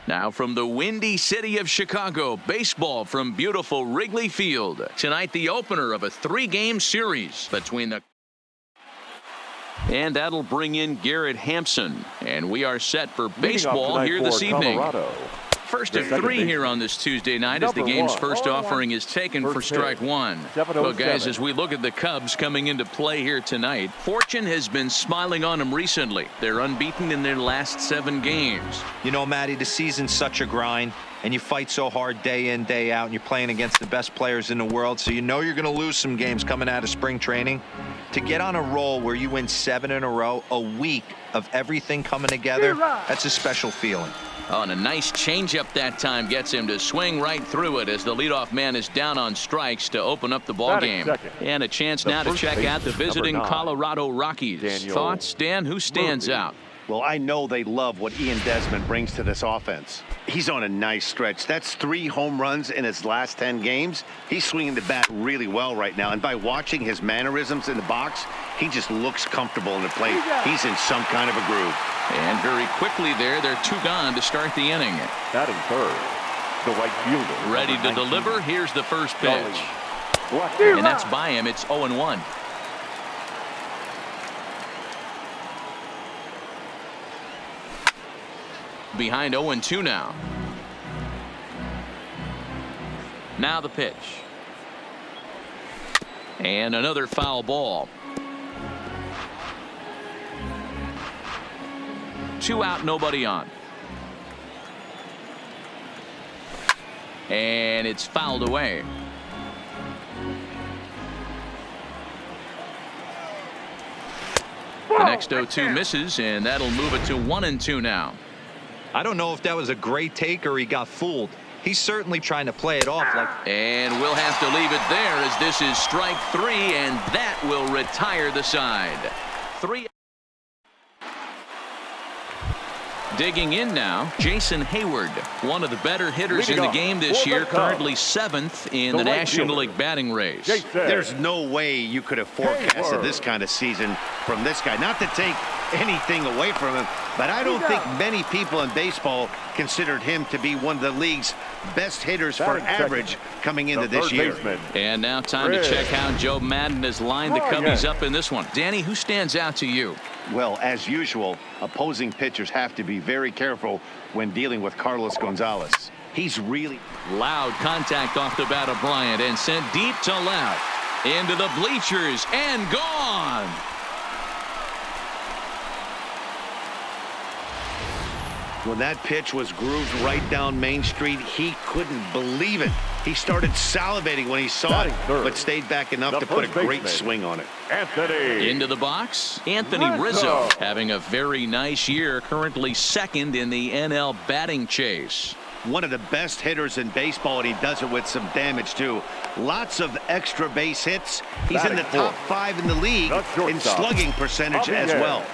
Now from the windy city of Chicago, baseball from beautiful Wrigley Field. Tonight the opener of a 3-game series between the... And that'll bring in Garrett Hampson. And we are set for baseball here this evening. First of 3 here on this Tuesday night as the game's first offering is taken for strike 1. Well, guys, as we look at the Cubs coming into play here tonight, fortune has been smiling on them recently. They're unbeaten in their last 7 games. You know, Matty, the season's such a grind, and you fight so hard day in, day out, and you're playing against the best players in the world, so you know you're going to lose some games coming out of spring training. To get on a roll where you win 7 in a row, a week of everything coming together, that's a special feeling. Oh, and a nice changeup that time gets him to swing right through it as the leadoff man is down on strikes to open up the ball game. And a chance now to check out the visiting Colorado Rockies. Thoughts, Dan? Who stands out? Well, I know they love what Ian Desmond brings to this offense. He's on a nice stretch. That's 3 home runs in his last 10 games. He's swinging the bat really well right now. And by watching his mannerisms in the box, he just looks comfortable in the plate. He's in some kind of a groove. And very quickly there, they're 2 gone to start the inning. Batting third, the right fielder. Ready to deliver. Here's the first pitch. And that's by him. It's 0-1. Behind 0-2 now. Now the pitch. And another foul ball. 2 out, nobody on. And it's fouled away. The next 0-2 misses, and that'll move it to 1-2 now. I don't know if that was a great take or he got fooled. He's certainly trying to play it off like... And we'll have to leave it there as this is strike 3, and that will retire the side. 3. Digging in now, Jason Hayward, one of the better hitters in the game this year, currently 7th in the National League batting race. There's no way you could have forecasted this kind of season from this guy. Not to take anything away from him, but I don't think many people in baseball considered him to be one of the league's best hitters for average coming into this year. And now time to check how Joe Madden has lined the Cubbies up in this one. Danny, who stands out to you? Well, as usual, opposing pitchers have to be very careful when dealing with Carlos Gonzalez. He's really... Loud contact off the bat of Bryant and sent deep to left. Into the bleachers and gone. When that pitch was grooved right down Main Street, he couldn't believe it. He started salivating when he saw it, but stayed back enough to put a great swing on it. Into the box, Anthony Rizzo having a very nice year, currently 2nd in the NL batting chase. One of the best hitters in baseball, and he does it with some damage too. Lots of extra base hits. He's in the top 5 in the league in slugging percentage as well.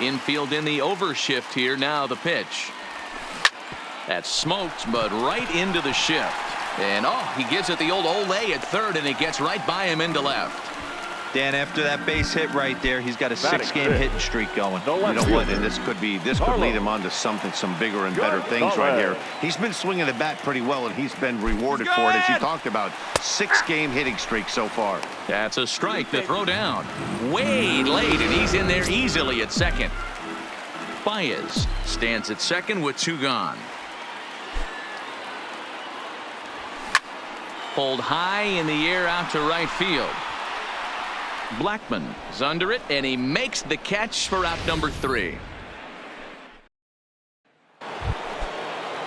Infield in the overshift here. Now the pitch. That's smoked, but right into the shift. And he gives it the old Olay at third, and it gets right by him into left. Dan, after that base hit right there, he's got a 6-game hitting streak going. You know what? And this could lead him on to some bigger and better things right here. He's been swinging the bat pretty well, and he's been rewarded for it, as you talked about. 6-game hitting streak so far. That's a strike to throw down. Way late, and he's in there easily at second. Baez stands at second with 2 gone. Pulled high in the air out to right field. Blackman is under it, and he makes the catch for out number 3.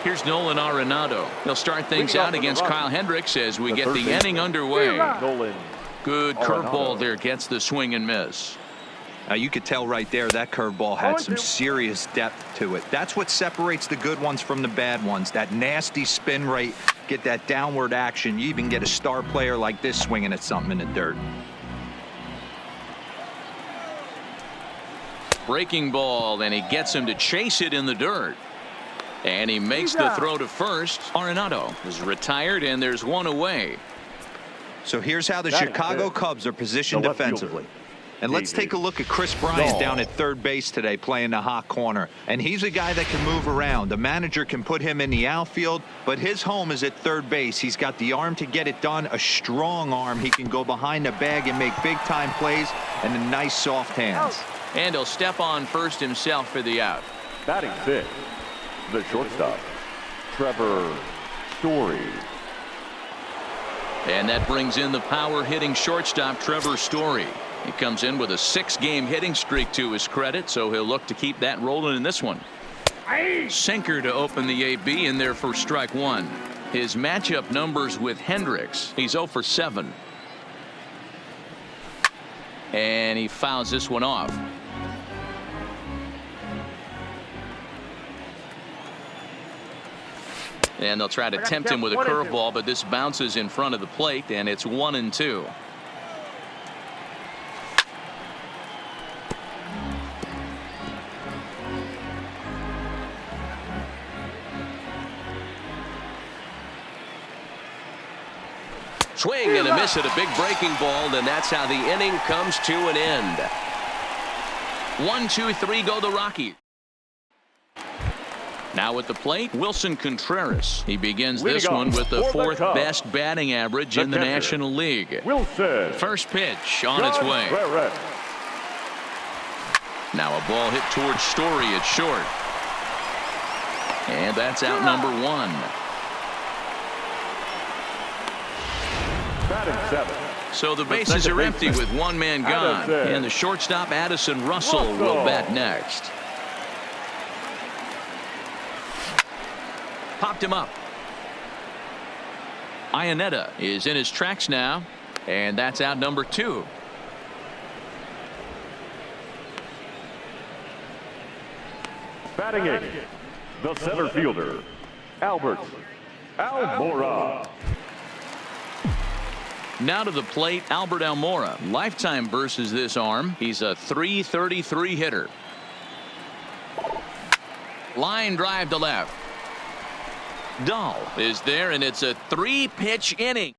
Here's Nolan Arenado. He'll start things out against Kyle Hendricks as we get the inning underway. Good curveball there, gets the swing and miss. Now you could tell right there that curveball had some serious depth to it. That's what separates the good ones from the bad ones. That nasty spin rate, get that downward action. You even get a star player like this swinging at something in the dirt. Breaking ball, and he gets him to chase it in the dirt. And he makes the throw to first. Arenado is retired, and there's 1 away. So here's how the Chicago Cubs are positioned defensively. And let's take a look at Chris Bryant down at third base today playing the hot corner. And he's a guy that can move around. The manager can put him in the outfield, but his home is at third base. He's got the arm to get it done, a strong arm. He can go behind the bag and make big-time plays, and the nice soft hands. And he'll step on first himself for the out. Batting sixth, the shortstop, Trevor Story. And that brings in the power-hitting shortstop, Trevor Story. He comes in with a 6-game hitting streak to his credit, so he'll look to keep that rolling in this one. Sinker to open the AB in there for strike one. His matchup numbers with Hendricks. He's 0 for 7. And he fouls this one off. And they'll try to tempt him with a curveball, but this bounces in front of the plate, and it's 1-2. Swing and a miss at a big breaking ball, and that's how the inning comes to an end. 1, 2, 3 go the Rockies. Now at the plate, Wilson Contreras. He begins this one with the 4th best batting average in the National League. Wilson. First pitch on its way. Now a ball hit towards Story at short. And that's out number 1. Batting 7. So the bases are empty with one man gone. And the shortstop, Addison Russell, will bat next. Popped him up. Ionetta is in his tracks now, and that's out number 2. Batting 8, the center fielder, Albert Almora. Now to the plate, Albert Almora. Lifetime versus this arm. He's a .333 hitter. Line drive to left. Dahl is there, and it's a 3-pitch inning.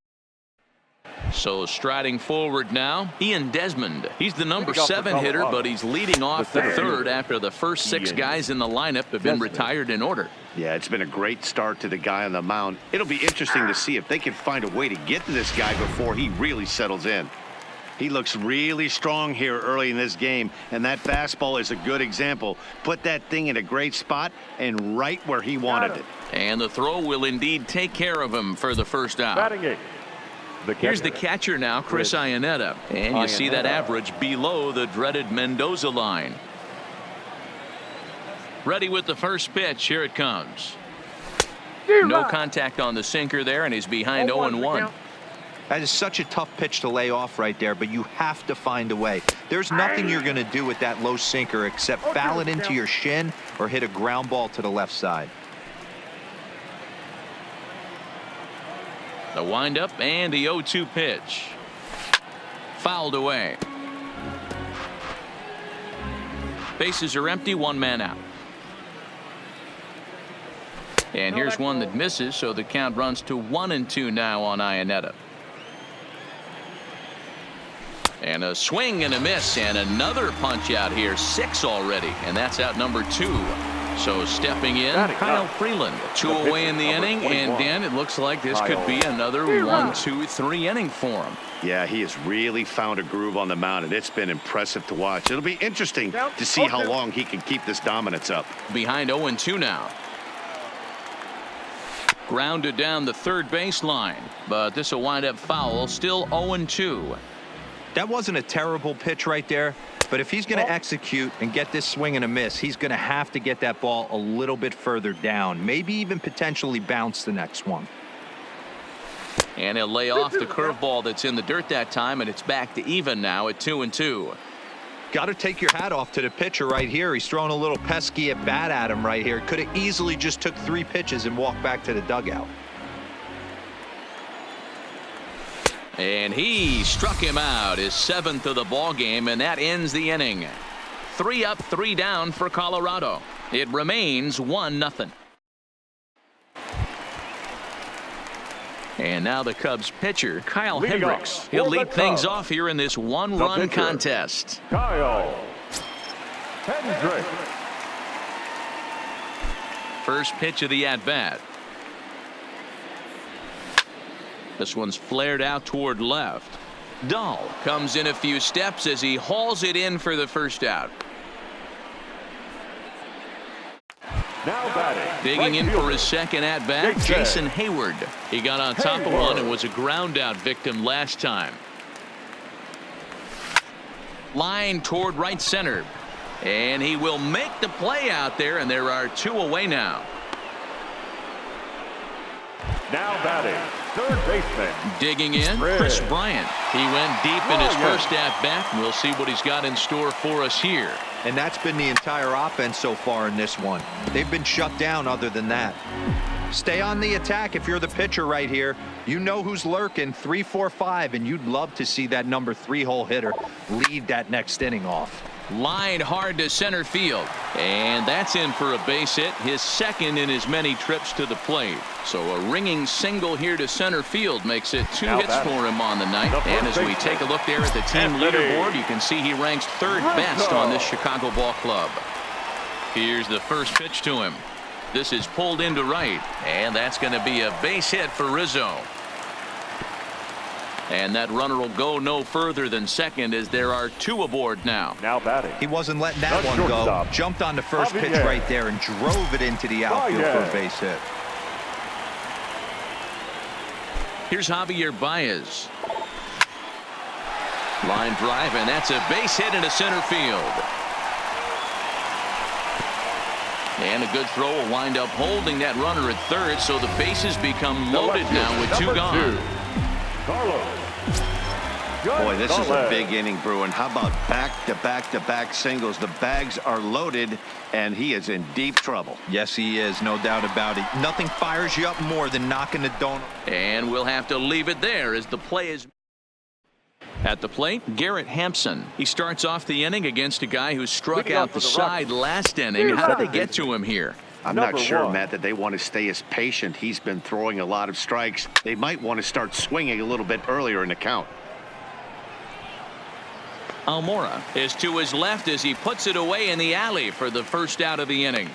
So striding forward now, Ian Desmond. He's the number 7 hitter, but he's leading off the 3rd after the first 6 guys in the lineup have been retired in order. Yeah, it's been a great start to the guy on the mound. It'll be interesting to see if they can find a way to get to this guy before he really settles in. He looks really strong here early in this game, and that fastball is a good example. Put that thing in a great spot and right where he wanted it. And the throw will indeed take care of him for the first out. Here's the catcher now, Chris Ionetta. And you see that average below the dreaded Mendoza line. Ready with the first pitch. Here it comes. No contact on the sinker there, and he's behind 0-1. That is such a tough pitch to lay off right there, but you have to find a way. There's nothing you're going to do with that low sinker except foul it into your shin or hit a ground ball to the left side. The windup and the 0-2 pitch. Fouled away. Bases are empty, one man out. And here's one that misses, so the count runs to 1-2 now on Ionetta. And a swing and a miss, and another punch out here. 6 already, and that's out number 2. So stepping in, Kyle Freeland. 2 away in the inning, and Dan, it looks like this could be another 1, 2, 3 inning for him. Yeah, he has really found a groove on the mound, and it's been impressive to watch. It'll be interesting to see how long he can keep this dominance up. Behind 0-2 now. Grounded down the third baseline, but this will wind up foul. Still 0-2. That wasn't a terrible pitch right there, but if he's going to execute and get this swing and a miss, he's going to have to get that ball a little bit further down, maybe even potentially bounce the next one. And he'll lay off the curveball that's in the dirt that time, and it's back to even now at 2-2. Got to take your hat off to the pitcher right here. He's throwing a little pesky at bat at him right here. Could have easily just took 3 pitches and walked back to the dugout. And he struck him out, his 7th of the ball game, and that ends the inning. 3 up, 3 down for Colorado. It remains 1-0. And now the Cubs pitcher, Kyle Leading Hendricks. off He'll for the lead things Cubs, off here in this the one-run pitcher, contest. Kyle Hendricks. First pitch of the at-bat. This one's flared out toward left. Dahl comes in a few steps as he hauls it in for the first out. Now batting. Digging right in fielder, for his second at-bat, Jason Hayward. He got on top of one and was a ground-out victim last time. Line toward right center. And he will make the play out there, and there are two away now. Now batting, third baseman. Digging in, Chris Bryant. He went deep in his first at-bat, and we'll see what he's got in store for us here. And that's been the entire offense so far in this one. They've been shut down other than that. Stay on the attack if you're the pitcher right here. You know who's lurking, 3, 4, 5, and you'd love to see that number 3-hole hitter lead that next inning off. Line hard to center field, and that's in for a base hit, his second in as many trips to the plate. So a ringing single here to center field makes it 2 hits for him on the night. And as we take a look there at the team leaderboard, you can see he ranks third best on this Chicago ball club. Here's the first pitch to him. This is pulled into right, and that's going to be a base hit for Rizzo. And that runner will go no further than second as there are 2 aboard now. Now batting. He wasn't letting that one go. Jumped on the first pitch right there and drove it into the outfield for a base hit. Here's Javier Baez. Line drive, and that's a base hit into center field. And a good throw will wind up holding that runner at third, so the bases become loaded now with 2 gone. Boy, this is a big inning, Bruin. How about back-to-back-to-back singles? The bags are loaded, and he is in deep trouble. Yes, he is, no doubt about it. Nothing fires you up more than knocking the donut. And we'll have to leave it there as the play is. At the plate, Garrett Hampson. He starts off the inning against a guy who struck out the side last inning. How did they get to him here? I'm not sure, Matt, that they want to stay as patient. He's been throwing a lot of strikes. They might want to start swinging a little bit earlier in the count. Almora is to his left as he puts it away in the alley for the first out of the inning.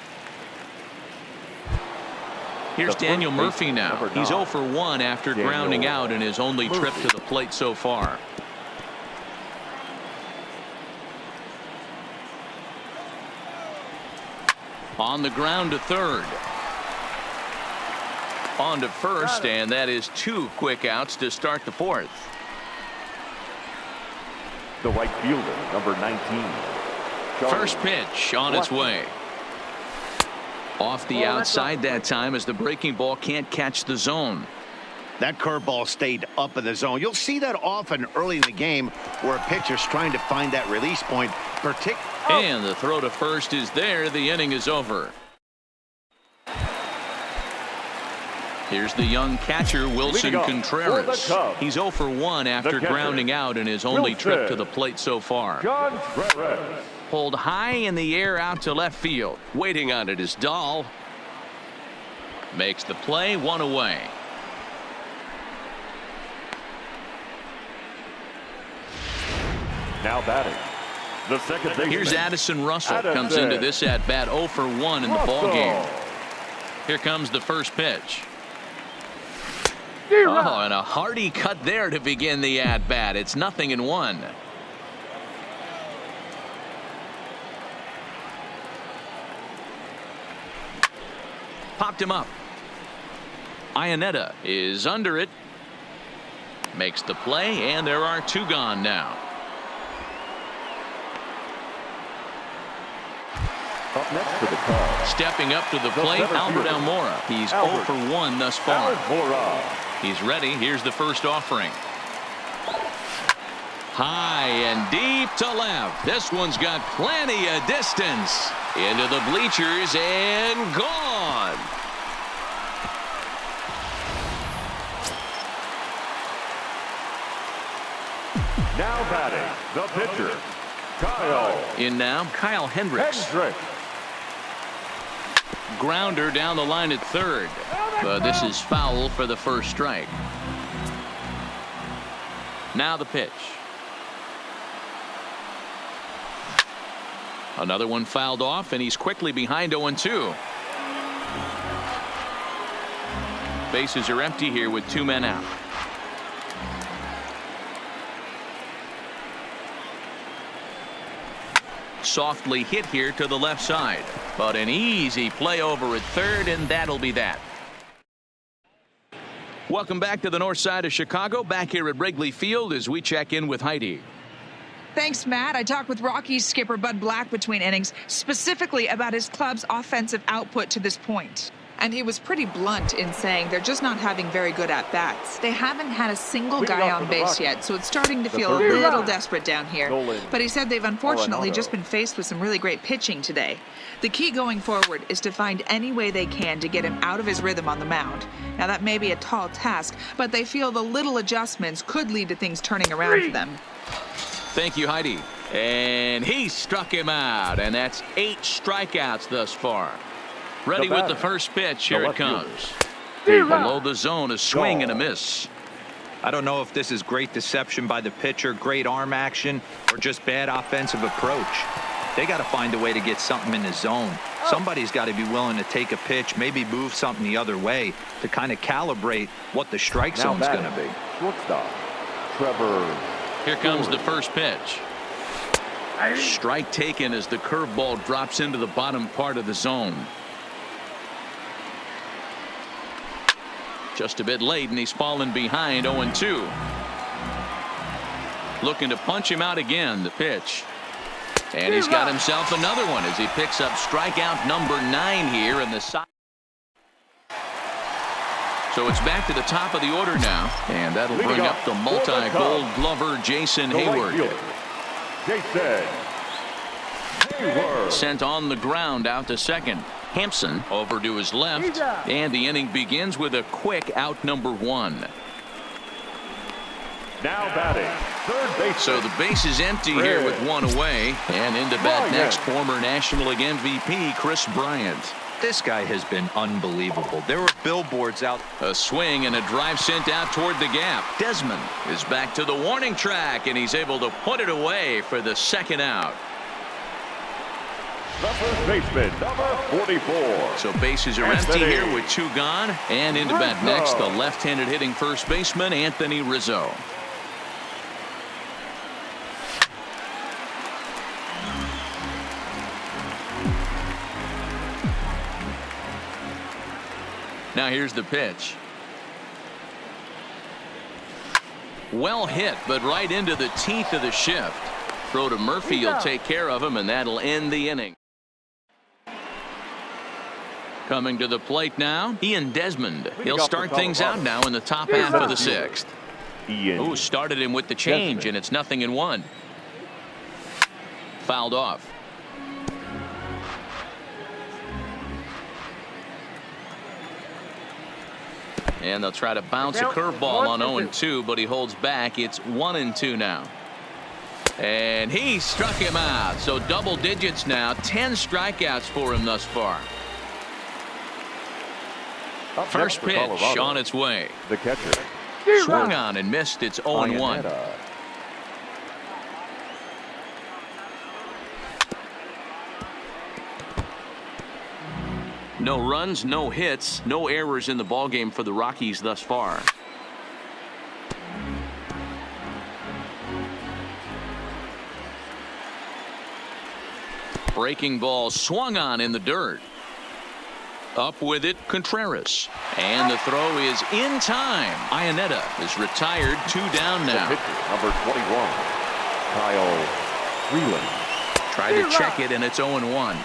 Here's Daniel Murphy now. He's 0 for 1 after grounding out in his only trip to the plate so far. On the ground to third. On to first, and that is 2 quick outs to start the fourth. The right fielder, number 19. First pitch on its way. Off the outside that time as the breaking ball can't catch the zone. That curveball stayed up in the zone. You'll see that often early in the game where a pitcher's trying to find that release point. And the throw to first is there. The inning is over. Here's the young catcher, Wilson Contreras. He's 0 for 1 after grounding out in his only trip to the plate so far. Pulled high in the air out to left field. Waiting on it is Dahl. Makes the play, 1 away. Now batting. The second baseman. Here's Addison Russell. Comes into this at bat 0 for 1 in the ball game. Here comes the first pitch. Oh, and a hearty cut there to begin the at bat. It's 0-1. Popped him up. Ionetta is under it. Makes the play, and there are 2 gone now. Up next to the Cubs. Stepping up to the plate, Albert Almora. He's 0 for 1 thus far. He's ready. Here's the first offering. High and deep to left. This one's got plenty of distance. Into the bleachers and gone. Now batting, the pitcher, Kyle. In now, Kyle Hendricks. Grounder down the line at third. But this is foul for the first strike. Now the pitch. Another one fouled off, and he's quickly behind 0-2. Bases are empty here with 2 men out. Softly hit here to the left side, but an easy play over at third, and that'll be that. Welcome back to the north side of Chicago, back here at Wrigley Field as we check in with Heidi. Thanks, Matt. I talked with Rockies skipper Bud Black between innings, specifically about his club's offensive output to this point. And he was pretty blunt in saying they're just not having very good at-bats. They haven't had a single guy on base yet, so it's starting to feel a little desperate down here. But he said they've unfortunately just been faced with some really great pitching today. The key going forward is to find any way they can to get him out of his rhythm on the mound. Now, that may be a tall task, but they feel the little adjustments could lead to things turning around for them. Thank you, Heidi. And he struck him out, and that's 8 strikeouts thus far. Ready with the first pitch. Here it comes. Below the zone, a swing and a miss. I don't know if this is great deception by the pitcher, great arm action, or just bad offensive approach. They got to find a way to get something in the zone. Somebody's got to be willing to take a pitch, maybe move something the other way to kind of calibrate what the strike zone's going to be. Shortstop, Trevor. Here comes the first pitch. Strike taken as the curveball drops into the bottom part of the zone. Just a bit late, and he's fallen behind 0-2. Looking to punch him out again. The pitch. And he's got himself another one as he picks up strikeout number 9 here in the side. So it's back to the top of the order now, and that'll bring up the multi-gold glover Jason Hayward. Jason Hayward. Sent on the ground out to second. Hampson over to his left, and the inning begins with a quick out number 1. Now batting, third base. So the base is empty here with 1 away, and into bat next, former National League MVP Kris Bryant. This guy has been unbelievable. There were billboards out. A swing and a drive sent out toward the gap. Desmond is back to the warning track, and he's able to put it away for the second out. The first baseman, number 44. So bases are empty here with 2 gone, and into bat next, the left-handed hitting first baseman Anthony Rizzo. Now here's the pitch. Well hit, but right into the teeth of the shift. Throw to Murphy, he'll take care of him, and that'll end the inning. Coming to the plate now, Ian Desmond. He'll start things out now in the top half of the 6th. Ooh, started him with the change, and it's 0-1. Fouled off. And they'll try to bounce a curveball on 0-2, but he holds back. It's 1-2 now. And he struck him out. So double digits now. 10 strikeouts for him thus far. First pitch on its way. The catcher. Swung on and missed. It's 0-1. No runs, no hits, no errors in the ballgame for the Rockies thus far. Breaking ball swung on in the dirt. Up with it, Contreras. And the throw is in time. Iannetta is retired, 2 down now. The pitcher, number 21, Kyle Freeland. Tried to check it, and it's 0-1.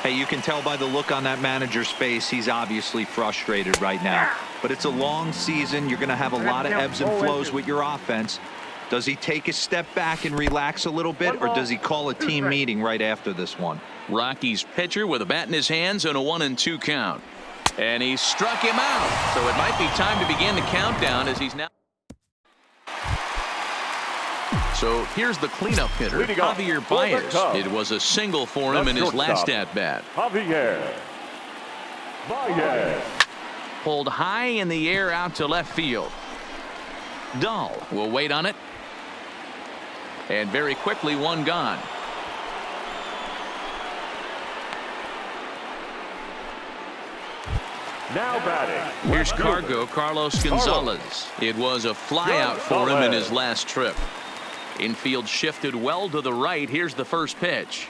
Hey, you can tell by the look on that manager's face, he's obviously frustrated right now. But it's a long season. You're going to have a lot of ebbs and flows with your offense. Does he take a step back and relax a little bit, or does he call a team meeting right after this one? Rockies pitcher with a bat in his hands and a 1-2 count. And he struck him out. So it might be time to begin the countdown as he's now. So here's the cleanup hitter, Javier Baez. It was a single for him in his last at-bat. Javier Baez. Pulled high in the air out to left field. Dahl will wait on it. And very quickly, one gone. Now batting. Here's Cargo Carlos Gonzalez. It was a flyout for him in his last trip. Infield shifted well to the right. Here's the first pitch.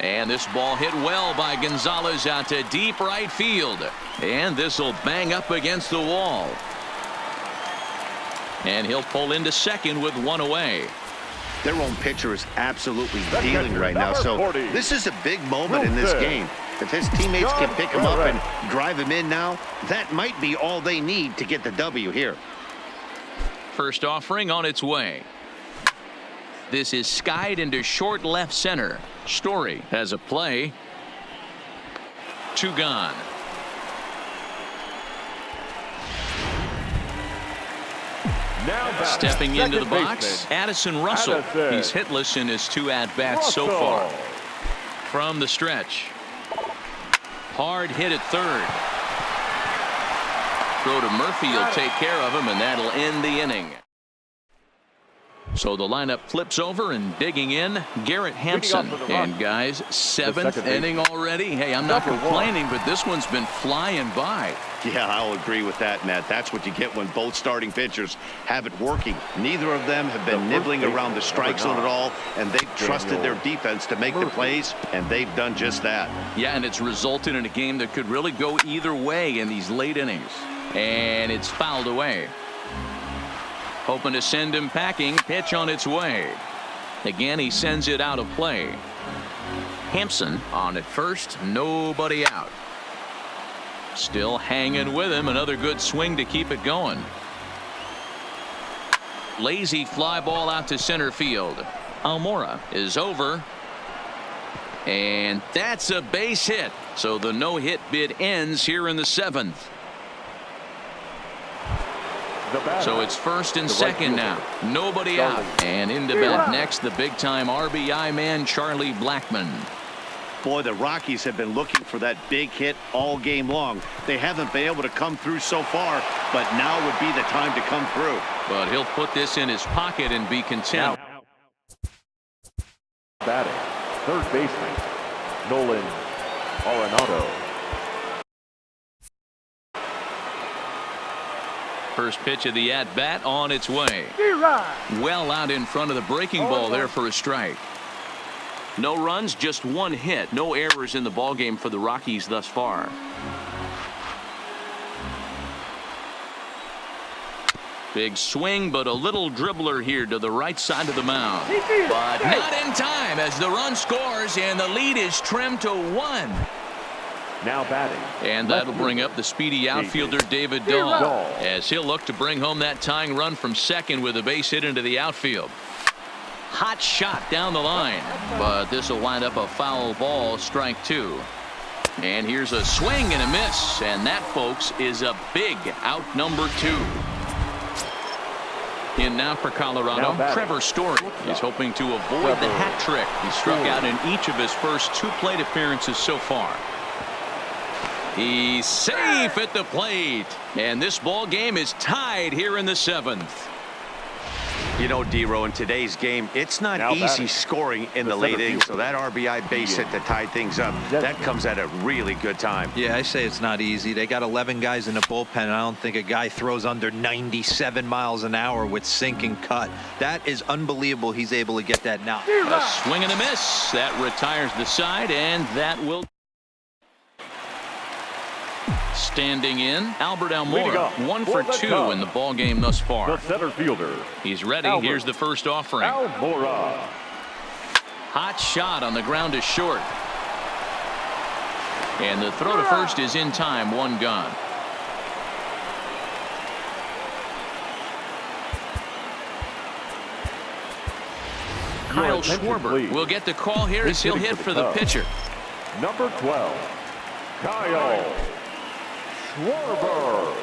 And this ball hit well by Gonzalez out to deep right field. And this will bang up against the wall. And he'll pull into second with one away. Their own pitcher is absolutely dealing right now. So this is a big moment in this game. If his teammates can pick him up and drive him in now, that might be all they need to get the W here. First offering on its way. This is skied into short left center. Story has a play. Two gone. Stepping into the box, Addison Russell. He's hitless in his two at-bats so far. From the stretch. Hard hit at third. Throw to Murphy will take care of him, and that'll end the inning. So the lineup flips over, and digging in, Garrett Hampson. And guys, seventh inning already. Hey, I'm not complaining, but this one's been flying by. Yeah, I'll agree with that, Matt. That's what you get when both starting pitchers have it working. Neither of them have been nibbling around the strike zone at all, and they've trusted their defense to make the plays, and they've done just that. Yeah, and it's resulted in a game that could really go either way in these late innings. And it's fouled away. Hoping to send him packing. Pitch on its way. Again, he sends it out of play. Hampson on at first. Nobody out. Still hanging with him. Another good swing to keep it going. Lazy fly ball out to center field. Almora is over. And that's a base hit. So the no-hit bid ends here in the seventh. So it's first and second now. Nobody out. And into bat next, the big-time RBI man, Charlie Blackmon. Boy, the Rockies have been looking for that big hit all game long. They haven't been able to come through so far, but now would be the time to come through. But he'll put this in his pocket and be content. Batting, third baseman, Nolan Arenado. First pitch of the at-bat on its way. Well out in front of the breaking ball there for a strike. No runs, just one hit. No errors in the ballgame for the Rockies thus far. Big swing, but a little dribbler here to the right side of the mound. But not in time as the run scores, and the lead is trimmed to 1. Now batting. And that'll bring up the speedy outfielder David Dahl, as he'll look to bring home that tying run from second with a base hit into the outfield. Hot shot down the line, but this will wind up a foul ball, strike 2. And here's a swing and a miss, and that, folks, is a big out number 2. In now for Colorado, Trevor Story is hoping to avoid the hat trick. He struck out in each of his first 2 plate appearances so far. He's safe at the plate, and this ball game is tied here in the 7th. You know, D-Row, in today's game, it's not easy scoring in the late innings, so that RBI base hit to tie things up, that comes at a really good time. Yeah, I say it's not easy. They got 11 guys in the bullpen, and I don't think a guy throws under 97 miles an hour with sink and cut. That is unbelievable he's able to get that now. A swing and a miss. That retires the side, and that will... Standing in, Albert Almora, 1 for 2 in the ball game thus far. The center fielder. He's ready. Here's the first offering. Almora. Hot shot on the ground to short. And the throw to first is in time. 1 gone. Kyle Schwarber will get the call here as he'll hit for the pitcher. Number 12, Kyle Schwarber.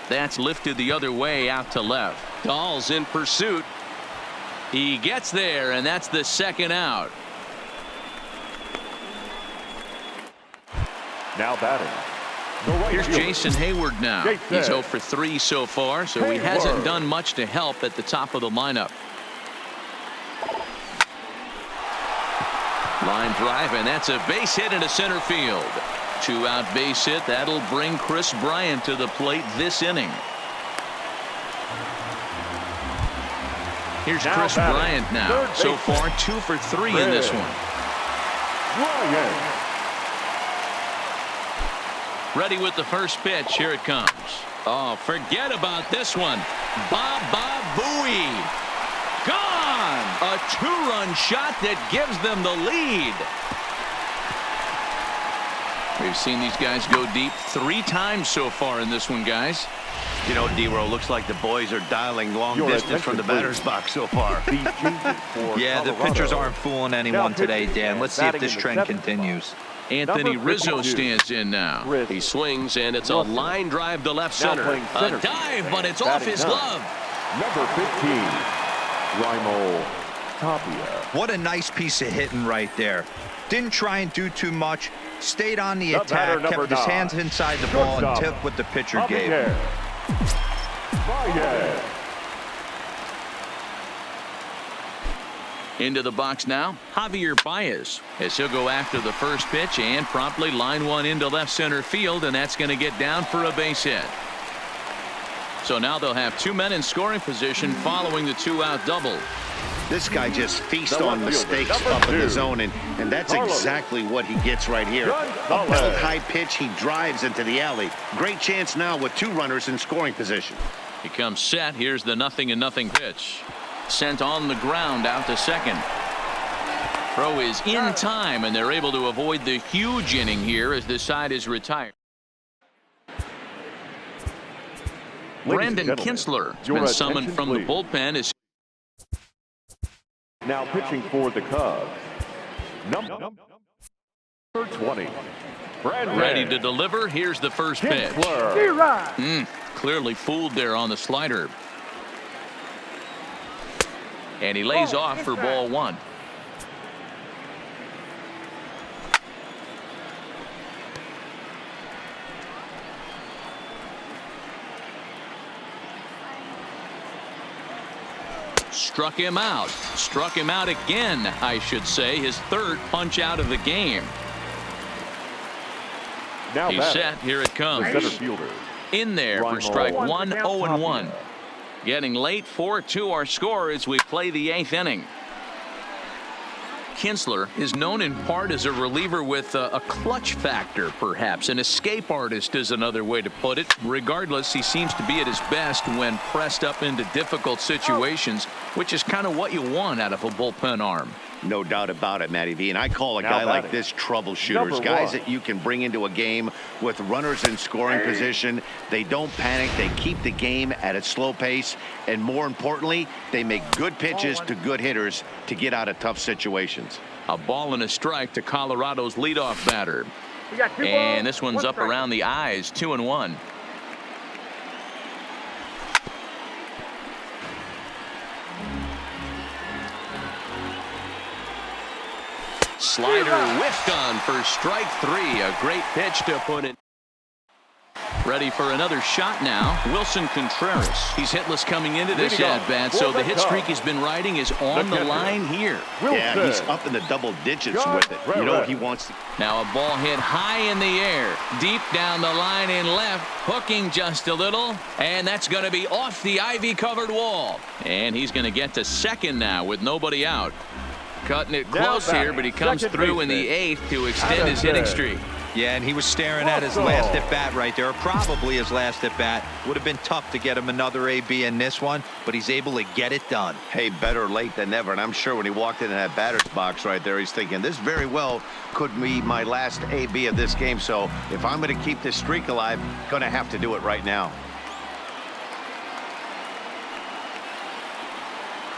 That's lifted the other way out to left. Dahl's in pursuit. He gets there, and that's the second out. Now batting, Here's Jason Hayward now. He's 0 for 3 so far, so he hasn't done much to help at the top of the lineup. Line drive, and that's a base hit into center field. 2-out base hit. That'll bring Chris Bryant to the plate this inning. Here's Chris Bryant now. So far, 2 for 3 in this one. Ready with the first pitch. Here it comes. Oh, forget about this one. Baba Booey. Gone! A 2-run shot that gives them the lead. We've seen these guys go deep 3 times so far in this one, guys. You know, D-Row, looks like the boys are dialing long distance from the batter's box so far. Yeah, the pitchers aren't fooling anyone today, Dan. Let's see if this trend continues. Anthony Rizzo stands in now. He swings, and it's a line drive to left center. A dive, but it's off his glove. Number 15, Raimel Tapia. What a nice piece of hitting right there. Didn't try and do too much. Stayed on the attack, kept his hands inside the ball, and took what the pitcher gave him. Into the box now, Javier Baez, as he'll go after the first pitch and promptly line one into left center field, and that's going to get down for a base hit. So now they'll have 2 men in scoring position following the 2-out double. This guy just feasts on mistakes up in the zone, and that's exactly what he gets right here. A belt high pitch, he drives into the alley. Great chance now with 2 runners in scoring position. He comes set. Here's the 0-0 pitch. Sent on the ground out to second. Throw is in time, and they're able to avoid the huge inning here as this side is retired. Brandon Kinsler has been summoned from the bullpen. Now pitching for the Cubs, number 20. Ready to deliver. Here's the first pitch. Clearly fooled there on the slider. And he lays off for ball 1. Struck him out. Struck him out again, I should say. His 3rd punch out of the game. Now he's set. Here it comes. Center fielder. In there for strike 1, 0-1. Getting late, 4-2 our score as we play the 8th inning. Kinsler is known in part as a reliever with a clutch factor, perhaps. An escape artist is another way to put it. Regardless, he seems to be at his best when pressed up into difficult situations, which is kind of what you want out of a bullpen arm. No doubt about it, Matty V. And I call a guy like this troubleshooters, guys that you can bring into a game with runners in scoring position. They don't panic. They keep the game at a slow pace. And more importantly, they make good pitches to good hitters to get out of tough situations. A ball and a strike to Colorado's leadoff batter. And this one's up around the eyes, 2-1. Slider whiffed on for strike 3. A great pitch to put it. Ready for another shot now. Wilson Contreras. He's hitless coming into this at-bat, so the hit streak he's been riding is on the line here. Yeah, he's up in the double digits with it. You know, he wants to. Now a ball hit high in the air, deep down the line in left, hooking just a little, and that's going to be off the ivy-covered wall. And he's going to get to second now with nobody out. Cutting it close here, but he comes through in the 8th to extend his hitting streak. Yeah, and he was staring at his last at-bat right there, probably his last at-bat. Would have been tough to get him another AB in this one, but he's able to get it done. Hey, better late than never, and I'm sure when he walked into that batter's box right there, he's thinking, this very well could be my last AB of this game, so if I'm going to keep this streak alive, going to have to do it right now.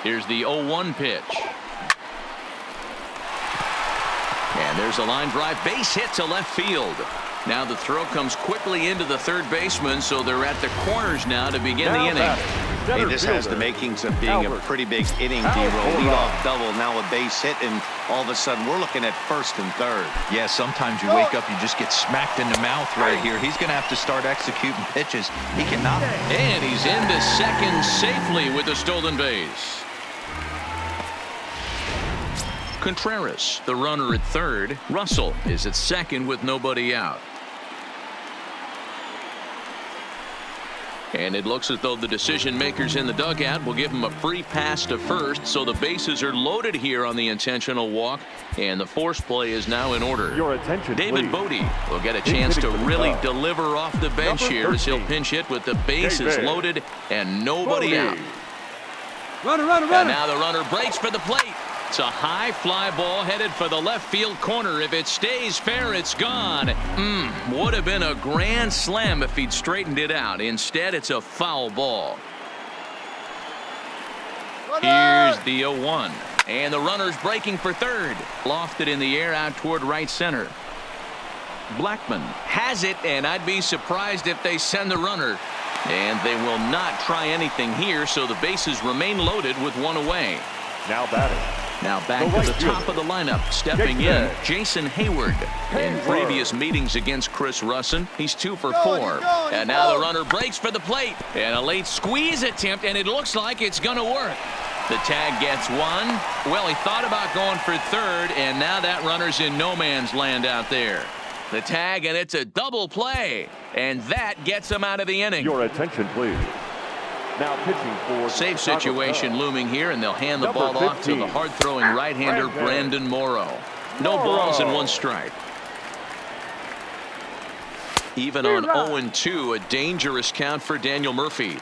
Here's the 0-1 pitch. And there's a line drive, base hit to left field. Now the throw comes quickly into the third baseman, so they're at the corners now to begin the inning. Hey, this has the makings of being a pretty big inning, D-roll. Leadoff double, now a base hit, and all of a sudden we're looking at first and third. Yeah, sometimes you wake up, you just get smacked in the mouth right here. He's going to have to start executing pitches. He cannot. And he's into second safely with a stolen base. Contreras, the runner at third. Russell is at second with nobody out. And it looks as though the decision makers in the dugout will give him a free pass to first, so the bases are loaded here on the intentional walk, and the force play is now in order. Your attention, David please. Bodie will get a chance to really deliver off the bench here as he'll pinch hit with the bases loaded and nobody out. Runner. And now the runner breaks for the plate. It's a high fly ball headed for the left field corner. If it stays fair, it's gone. Would have been a grand slam if he'd straightened it out. Instead, it's a foul ball. Here's the 0-1. And the runner's breaking for third. Lofted in the air out toward right center. Blackman has it, and I'd be surprised if they send the runner. And they will not try anything here, so the bases remain loaded with one away. Now batting. Now back to the top of the lineup. Stepping in, Jason Hayward. In previous meetings against Chris Russin, he's 2 for 4. And now the runner breaks for the plate. And a late squeeze attempt, and it looks like it's going to work. The tag gets one. Well, he thought about going for third, and now that runner's in no man's land out there. The tag, and it's a double play. And that gets him out of the inning. Your attention, please. Now pitching for Safe Chicago situation Cubs. looming here, and they'll hand the Number ball off to 15, the hard-throwing right-hander Brandon Morrow. No balls and 1 strike. Even on 0-2, a dangerous count for Daniel Murphy.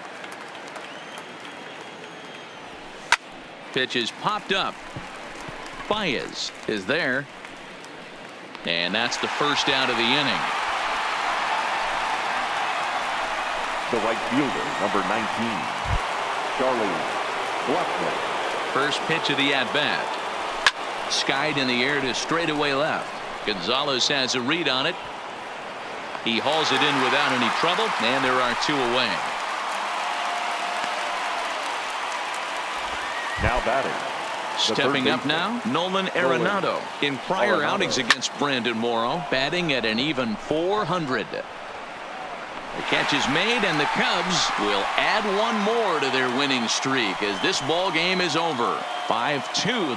Pitch is popped up. Baez is there. And that's the first out of the inning. The right fielder, number 19, Charlie Blackman. First pitch of the at-bat. Skied in the air to straightaway left. Gonzalez has a read on it. He hauls it in without any trouble, and there are 2 away. Now batting. Stepping up now, Nolan Arenado. In prior outings against Brandon Morrow, batting at an even .400. The catch is made, and the Cubs will add 1 more to their winning streak as this ball game is over. 5-2.